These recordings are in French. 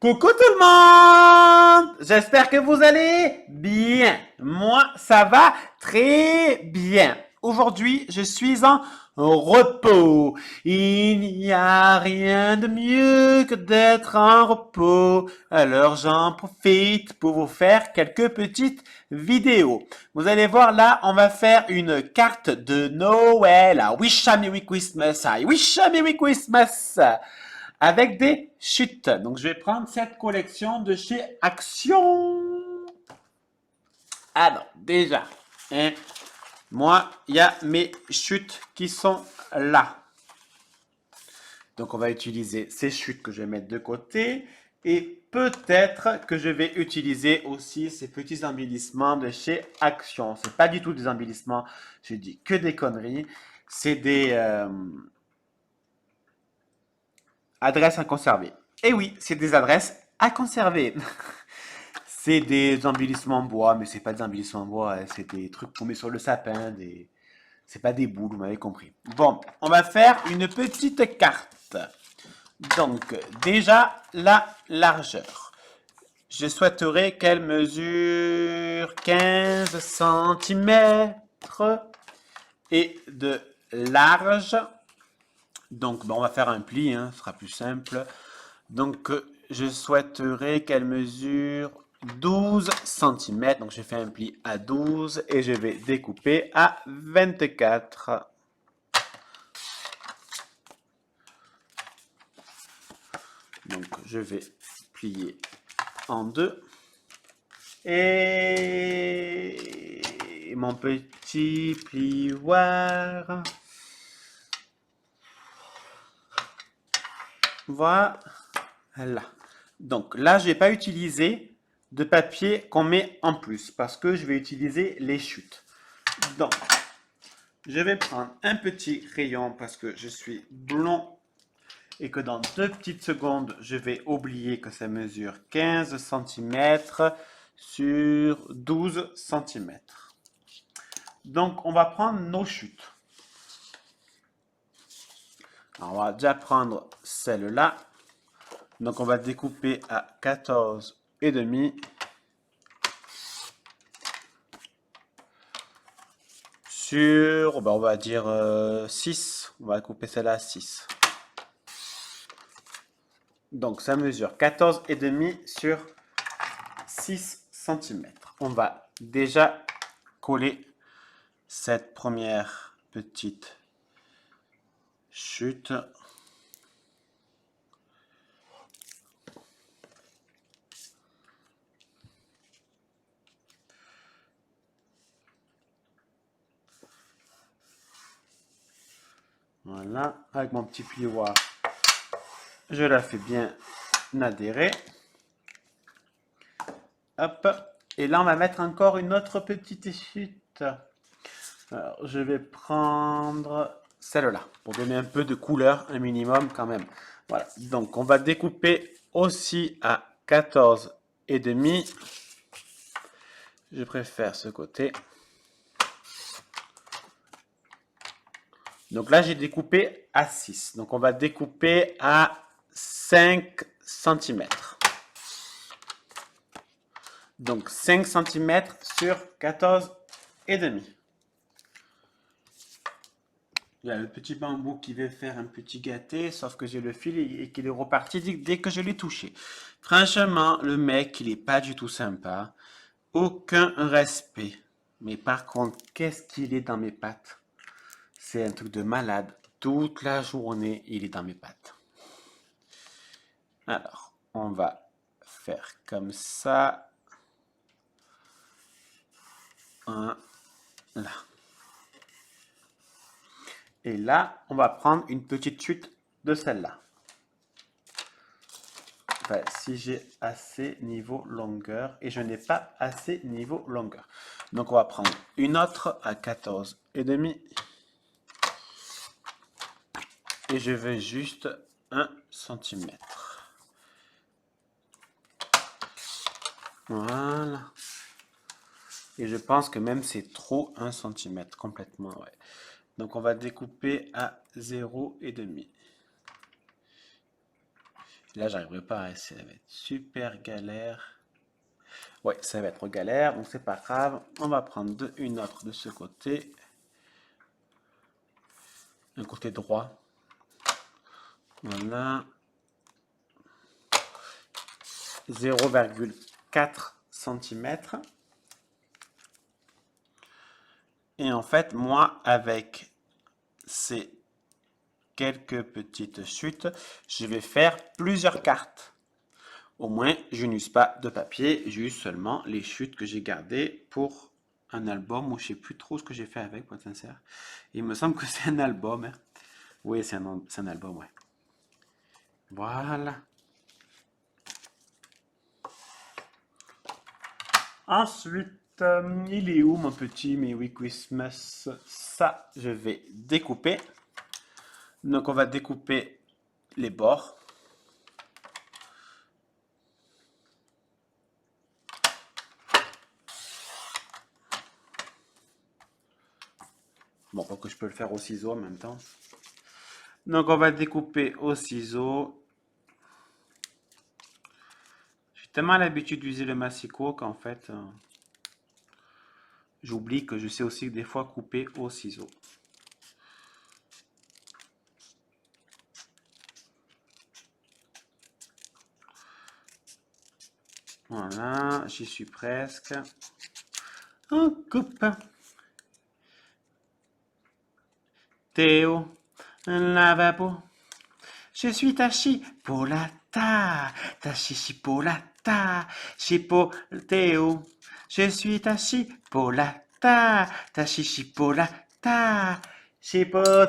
Coucou tout le monde! J'espère que vous allez bien. Moi, ça va très bien. Aujourd'hui, je suis en repos. Il n'y a rien de mieux que d'être en repos. Alors, j'en profite pour vous faire quelques petites vidéos. Vous allez voir là, on va faire une carte de Noël. I wish a Merry Christmas. I wish a Merry Christmas avec des chutes. Donc, je vais prendre cette collection de chez Action. Alors, déjà, hein, moi, il y a mes chutes qui sont là. Donc, on va utiliser ces chutes que je vais mettre de côté. Et peut-être que je vais utiliser aussi ces petits embellissements de chez Action. C'est pas du tout des embellissements, je dis que des conneries. C'est des adresses à conserver. Et oui, c'est des adresses à conserver. C'est des embellissements en bois, mais c'est pas des embellissements en bois, hein, c'est des trucs qu'on met sur le sapin, c'est pas des boules, vous m'avez compris. Bon, on va faire une petite carte. Donc, déjà, la largeur. Je souhaiterais qu'elle mesure 15 centimètres et de large. Donc, bon, on va faire un pli, hein, ce sera plus simple. Donc, je souhaiterais qu'elle mesure 12 cm. Donc, je fais un pli à 12 et je vais découper à 24. Donc, je vais plier en deux. Et mon petit plioir. Voilà. Donc là, je ne vais pas utiliser de papier qu'on met en plus parce que je vais utiliser les chutes. Donc, je vais prendre un petit crayon parce que je suis blond et que dans 2 petites secondes, je vais oublier que ça mesure 15 cm sur 12 cm. Donc, on va prendre nos chutes. Alors, on va déjà prendre celle-là. Donc, on va découper à 14 et demi. Sur, on va dire 6. On va couper celle-là à 6. Donc, ça mesure 14 et demi sur 6 cm. On va déjà coller cette première petite chute. Voilà, avec mon petit plioir, je la fais bien adhérer. Hop, et là on va mettre encore une autre petite chute. Alors, je vais prendre celle-là pour donner un peu de couleur, un minimum quand même. Voilà, donc on va découper aussi à 14 et demi. Je préfère ce côté. Donc là, j'ai découpé à 6. Donc on va découper à 5 cm. Donc 5 cm sur 14 et demi. Il y a le petit bambou qui veut faire un petit gâté, sauf que j'ai le fil et qu'il est reparti dès que je l'ai touché. Franchement, le mec, il est pas du tout sympa. Aucun respect. Mais par contre, qu'est-ce qu'il est dans mes pattes? C'est un truc de malade. Toute la journée, il est dans mes pattes. Alors, on va faire comme ça. Voilà. Et là, on va prendre une petite chute de celle-là. Enfin, si j'ai assez niveau longueur, et je n'ai pas assez niveau longueur. Donc, on va prendre une autre à 14 et demi. Et je veux juste 1 cm. Voilà. Et je pense que même c'est trop 1 cm complètement. Ouais. Donc on va découper à 0,5. Là, j'arriverai pas, hein, ça va être super galère. Ouais, ça va être galère, donc c'est pas grave. On va prendre une autre de ce côté. Un côté droit. Voilà. 0,4 cm. Et en fait, moi, avec ces quelques petites chutes, je vais faire plusieurs cartes. Au moins, je n'use pas de papier, j'use seulement les chutes que j'ai gardées pour un album, ou je ne sais plus trop ce que j'ai fait avec, pour être sincère. Il me semble que c'est un album. Hein. Oui, c'est un album, ouais. Voilà. Ensuite, il est où mon petit Merry Christmas? Ça, je vais découper. Donc, on va découper les bords. Bon, que je peux le faire au ciseau en même temps. Donc, on va découper au ciseau. J'ai tellement l'habitude d'utiliser le massicot qu'en fait, j'oublie que je sais aussi des fois couper au ciseau. Voilà, j'y suis presque. On coupe. Théo, un lavabo. Je suis ta chipolata, ta chipolata, Théo. Je suis ta chipolata, ta chipolata,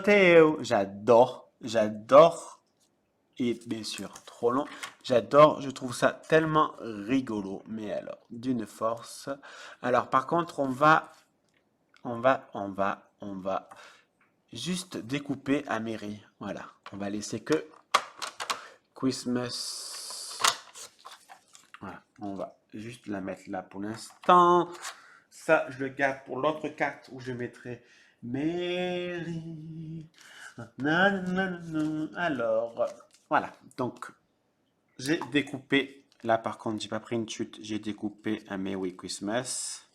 Théo. J'adore. Et bien sûr, trop long. J'adore, je trouve ça tellement rigolo. Mais alors, d'une force. Alors, par contre, on va juste découper à mairie. Voilà. On va laisser que Christmas. Voilà. On va juste la mettre là pour l'instant. Ça, je le garde pour l'autre carte où je mettrai Mary. Alors, voilà. Donc, j'ai découpé. Là, par contre, j'ai pas pris une chute. J'ai découpé un Merry Christmas.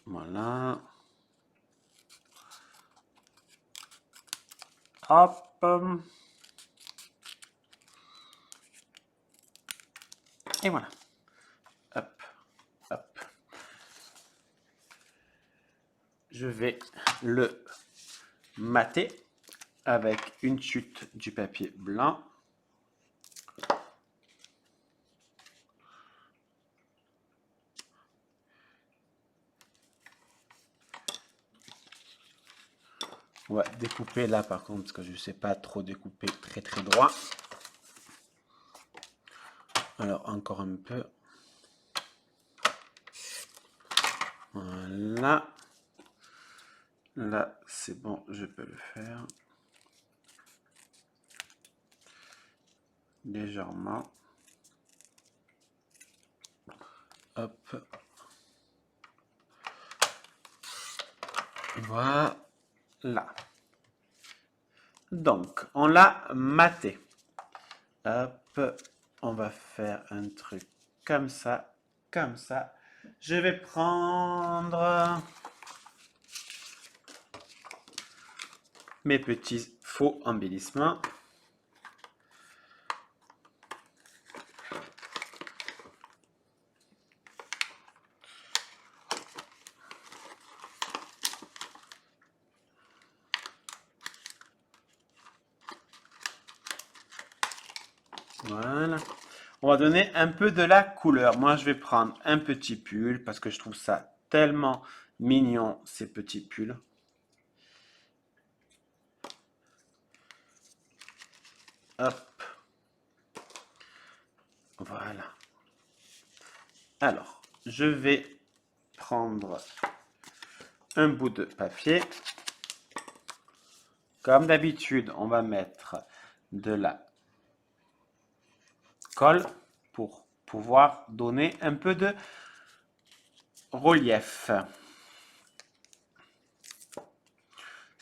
Voilà. Hop. Et voilà. Hop. Hop. Je vais le mater avec une chute du papier blanc. On va découper là par contre parce que je ne sais pas trop découper très droit. Alors encore un peu. Voilà. Là c'est bon, je peux le faire. Légèrement. Hop. Voilà. Donc, on l'a maté. Hop. On va faire un truc comme ça. Comme ça. Je vais prendre mes petits faux embellissements. Voilà. On va donner un peu de la couleur. Moi, je vais prendre un petit pull parce que je trouve ça tellement mignon, ces petits pulls. Hop. Voilà. Alors, je vais prendre un bout de papier. Comme d'habitude, on va mettre de la colle pour pouvoir donner un peu de relief.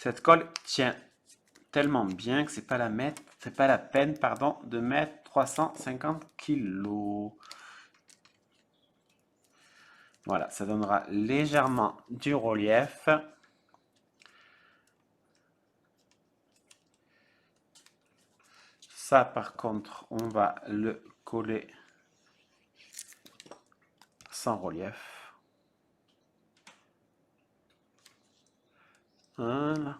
Cette colle tient tellement bien que c'est pas la peine, pardon, de mettre 350 kilos. Voilà, ça donnera légèrement du relief. Ça, par contre, on va le coller sans relief. Voilà.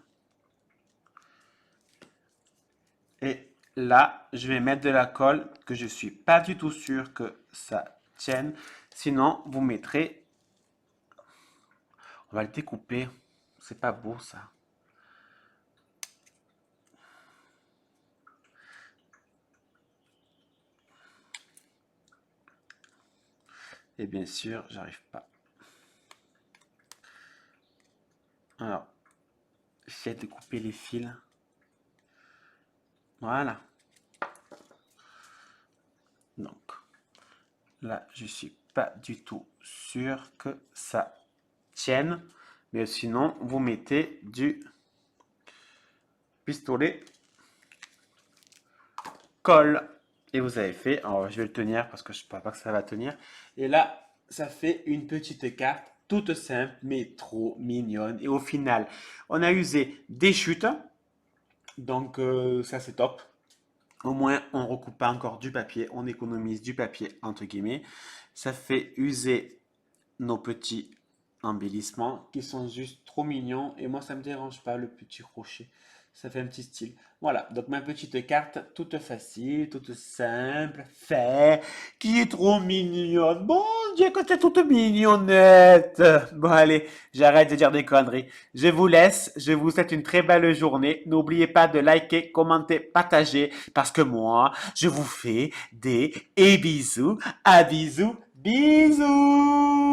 Et là, je vais mettre de la colle que je suis pas du tout sûr que ça tienne. Sinon, vous mettrez... On va le découper. C'est pas beau, ça. Et bien sûr, j'arrive pas. Alors, j'essaie de couper les fils. Voilà. Donc, là, je suis pas du tout sûr que ça tienne. Mais sinon, vous mettez du pistolet colle. Et vous avez fait, alors je vais le tenir parce que je ne pense pas que ça va tenir. Et là, ça fait une petite carte toute simple, mais trop mignonne. Et au final, on a usé des chutes. Donc ça, c'est top. Au moins, on ne recoupe pas encore du papier. On économise du papier, entre guillemets. Ça fait user nos petits embellissements qui sont juste trop mignons. Et moi, ça ne me dérange pas, le petit crochet. Ça fait un petit style. Voilà, donc ma petite carte, toute facile, toute simple, fait, qui est trop mignonne. Bon Dieu, que t'es toute mignonnette. Bon, allez, j'arrête de dire des conneries. Je vous laisse, je vous souhaite une très belle journée. N'oubliez pas de liker, commenter, partager, parce que moi, je vous fais des bisous, à bisous, bisous.